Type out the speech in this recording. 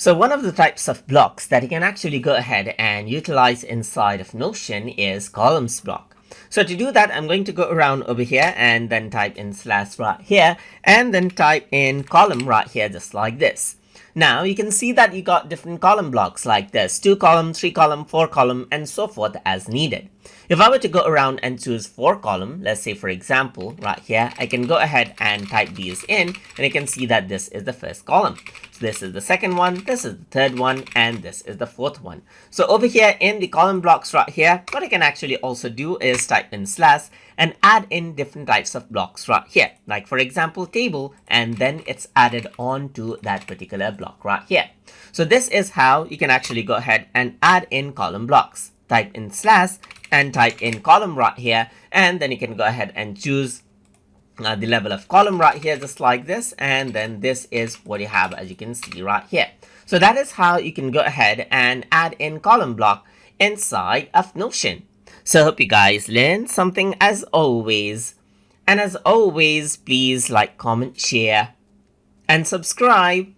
So one of the types of blocks that you can actually go ahead and utilize inside of Notion is columns block. So to do that, I'm going to go around over here and then type in slash right here and then type in column right here just like this. Now you can see that you got different column blocks like this, 2 column, 3 column, 4 column, and so forth as needed. If I were to go around and choose 4 column, let's say for example, right here, I can go ahead and type these in and you can see that this is the first column. So this is the second one, this is the third one, and this is the fourth one. So over here in the column blocks right here, what I can actually also do is type in slash and add in different types of blocks right here. Like for example, table, and then it's added on to that particular block right here. So this is how you can actually go ahead and add in column blocks. Type in slash and type in column right here, and then you can go ahead and choose the level of column right here just like this, and then this is what you have as you can see right here. So that is how you can go ahead and add in column block inside of Notion. So I hope you guys learned something as always, and as always please like, comment, share and subscribe.